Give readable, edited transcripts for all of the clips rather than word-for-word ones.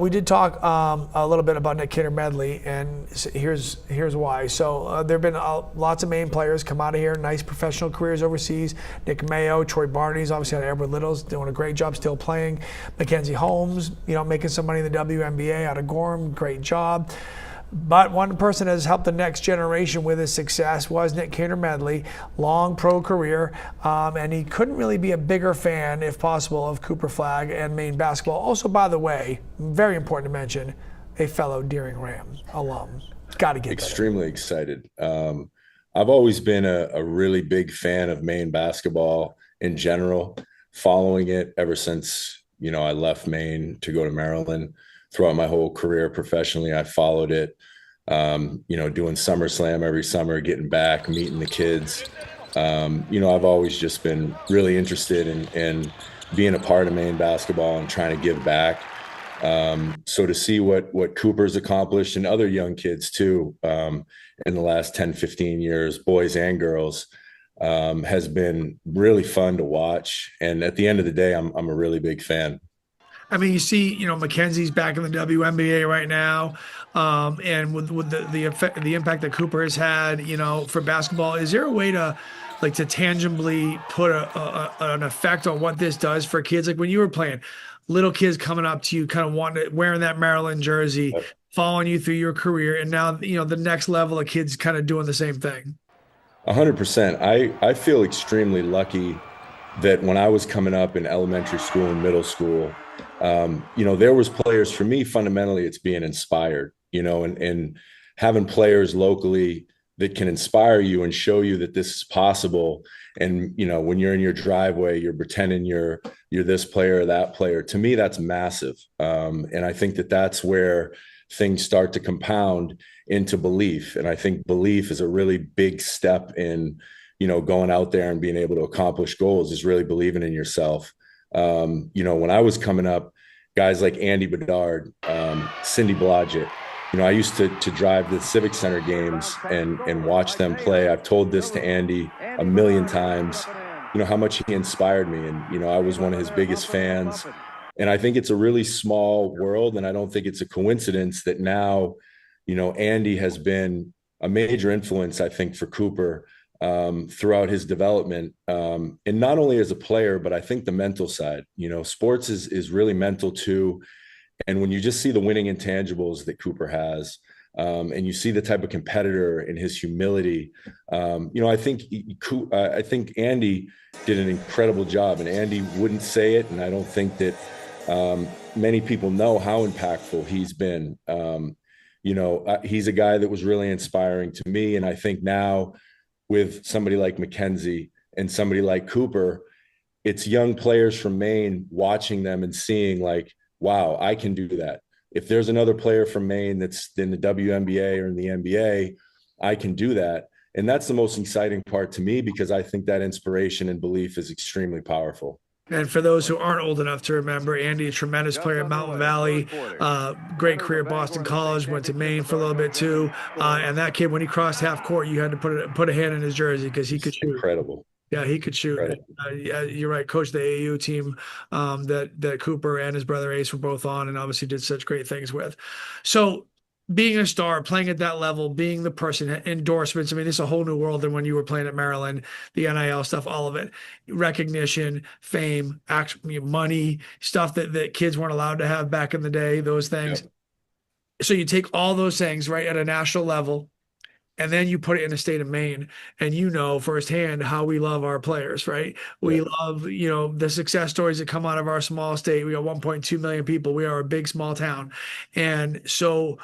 We did talk a little bit about Nik Caner-Medley, and here's why. So there have been lots of Maine players come out of here, nice professional careers overseas. Nick Mayo, Troy Barney's obviously out of Edward Little's doing a great job, still playing. Mackenzie Holmes, making some money in the WNBA out of Gorham, great job. But one person that has helped the next generation with his success was Nik Caner-Medley, long pro career, and he couldn't really be a bigger fan, if possible, of Cooper Flagg and Maine basketball. Also, by the way, very important to mention, a fellow Deering Rams alum. Got to get extremely excited. I've always been a really big fan of Maine basketball in general, following it ever since I left Maine to go to Maryland. Throughout my whole career professionally, I followed it, doing SummerSlam every summer, getting back, meeting the kids. I've always just been really interested in being a part of Maine basketball and trying to give back. So to see what Cooper's accomplished and other young kids too, in the last 10, 15 years, boys and girls, has been really fun to watch. And at the end of the day, I'm a really big fan. I mean, you see, Mackenzie's back in the WNBA right now, and with the impact that Cooper has had, for basketball, is there a way to tangibly put an effect on what this does for kids? Like when you were playing, little kids coming up to you, kind of wearing that Maryland jersey, following you through your career, and now the next level of kids kind of doing the same thing. 100%. I feel extremely lucky that when I was coming up in elementary school and middle school, there was players. For me, fundamentally, it's being inspired, and having players locally that can inspire you and show you that this is possible. And, when you're in your driveway, you're pretending you're this player or that player. To me, that's massive. And I think that that's where things start to compound into belief. And I think belief is a really big step in, going out there and being able to accomplish goals, is really believing in yourself. When I was coming up, guys like Andy Bedard, Cindy Blodgett, I used to drive the Civic Center games and watch them play. I've told this to Andy a million times, how much he inspired me. And, I was one of his biggest fans. And I think it's a really small world. And I don't think it's a coincidence that now, Andy has been a major influence, I think, for Cooper throughout his development, and not only as a player, but I think the mental side. Sports is really mental too. And when you just see the winning intangibles that Cooper has, and you see the type of competitor and his humility, I think Andy did an incredible job, and Andy wouldn't say it, and I don't think that many people know how impactful he's been. He's a guy that was really inspiring to me, and I think now, with somebody like Mackenzie and somebody like Cooper, it's young players from Maine watching them and seeing like, wow, I can do that. If there's another player from Maine that's in the WNBA or in the NBA, I can do that. And that's the most exciting part to me, because I think that inspiration and belief is extremely powerful. And for those who aren't old enough to remember, Andy, a tremendous player at Mountain Valley, great career at Boston College, went to Maine for a little bit too. And that kid, when he crossed half court, you had to put a hand in his jersey because he could shoot. Incredible. Yeah, he could shoot. You're right. Coach the AAU team that Cooper and his brother Ace were both on, and obviously did such great things with. So being a star, playing at that level, being the person, endorsements. I mean, it's a whole new world than when you were playing at Maryland, the NIL stuff, all of it, recognition, fame, actually money, stuff that kids weren't allowed to have back in the day, those things. Yep. So you take all those things, right, at a national level, and then you put it in the state of Maine, and firsthand how we love our players, right? We love, the success stories that come out of our small state. We got 1.2 million people. We are a big, small town. And so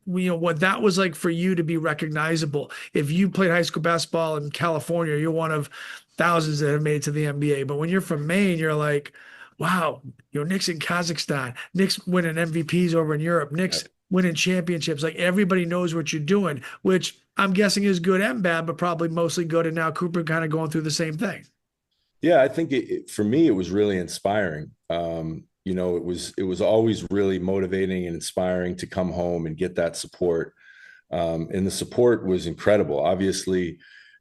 what that was like for you to be recognizable. If you played high school basketball in California, you're one of thousands that have made it to the NBA. But when you're from Maine, you're like, wow, Nick's in Kazakhstan. Nick's winning MVPs over in Europe. Nick's winning championships. Like, everybody knows what you're doing, which I'm guessing is good and bad, but probably mostly good. And now Cooper kind of going through the same thing. Yeah, I think for me, it was really inspiring. It was always really motivating and inspiring to come home and get that support. And the support was incredible. Obviously,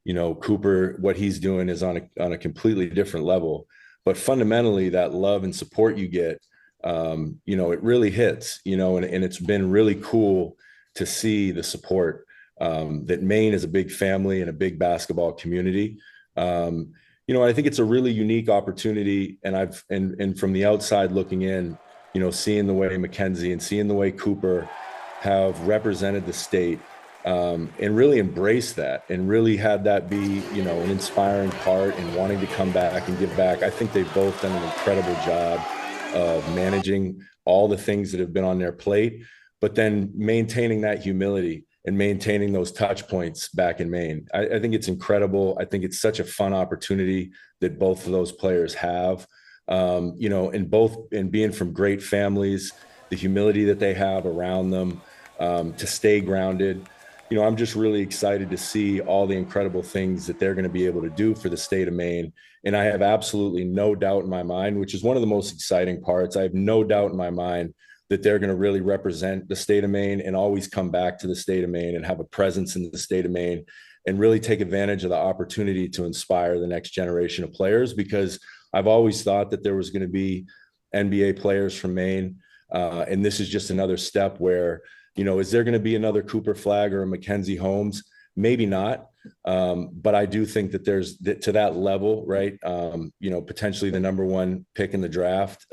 Cooper, what he's doing is on a completely different level, but fundamentally that love and support you get it really hits, and it's been really cool to see the support, that Maine is a big family and a big basketball community. I think it's a really unique opportunity, and from the outside looking in, seeing the way Mackenzie and seeing the way Cooper have represented the state, and really embraced that and really had that be, an inspiring part and wanting to come back and give back. I think they've both done an incredible job of managing all the things that have been on their plate, but then maintaining that humility and maintaining those touch points back in Maine. I think it's incredible. I think it's such a fun opportunity that both of those players have, and being from great families, the humility that they have around them, to stay grounded. I'm just really excited to see all the incredible things that they're going to be able to do for the state of Maine. And I have absolutely no doubt in my mind, which is one of the most exciting parts. I have no doubt in my mind that they're going to really represent the state of Maine and always come back to the state of Maine and have a presence in the state of Maine and really take advantage of the opportunity to inspire the next generation of players, because I've always thought that there was going to be NBA players from Maine. And this is just another step where, is there going to be another Cooper Flagg or a Mackenzie Holmes? Maybe not. But I do think that there's to that level, right? Potentially the number one pick in the draft.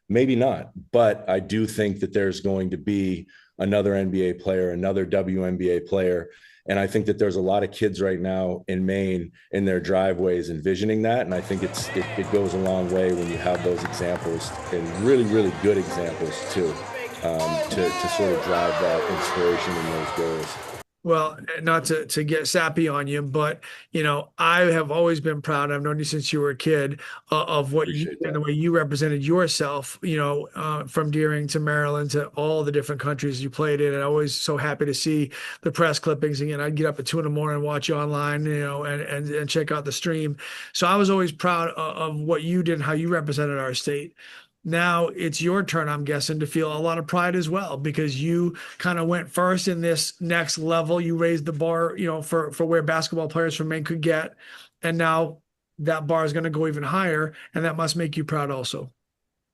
Maybe not, but I do think that there's going to be another NBA player, another WNBA player. And I think that there's a lot of kids right now in Maine in their driveways envisioning that. And I think it goes a long way when you have those examples, and really, really good examples too, to sort of drive that inspiration in those goals. Well, not to get sappy on you, but I have always been proud. I've known you since you were a kid, of what you Appreciate that. and the way you represented yourself. From Deering to Maryland to all the different countries you played in. And I'm always so happy to see the press clippings. Again, I'd get up at 2 a.m. and watch you online, and check out the stream. So I was always proud of what you did and how you represented our state. Now it's your turn, I'm guessing, to feel a lot of pride as well, because you kind of went first in this next level. You raised the bar, for where basketball players from Maine could get. And now that bar is going to go even higher, and that must make you proud also.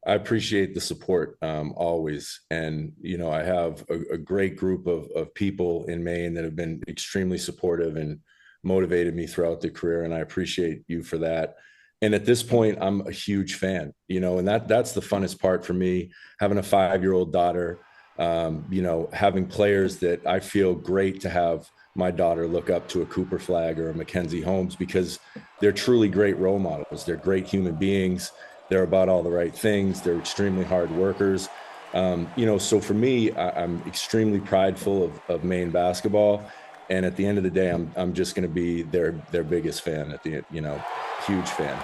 I appreciate the support, always. And, I have a great group of people in Maine that have been extremely supportive and motivated me throughout the career. And I appreciate you for that. And at this point, I'm a huge fan, and that's the funnest part for me, having a 5-year-old daughter, having players that I feel great to have my daughter look up to, a Cooper Flagg or a Mackenzie Holmes, because they're truly great role models. They're great human beings. They're about all the right things. They're extremely hard workers. So for me, I'm extremely prideful of Maine basketball. And at the end of the day, I'm just going to be their biggest fan huge fan.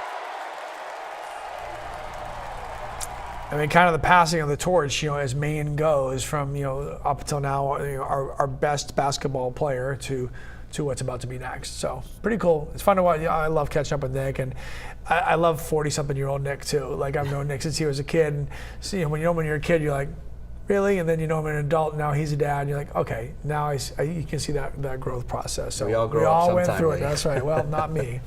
I mean, kind of the passing of the torch, as Maine goes from, up until now, our best basketball player to what's about to be next. So pretty cool. It's fun to watch. I love catching up with Nick, and I love 40-something-year-old Nick too. Like, I've known Nick since he was a kid. And see, when you're a kid, you're like, really? And then him an adult, now he's a dad, and you're like, okay, now you can see that growth process. So we all went through it. That's right. Well, not me.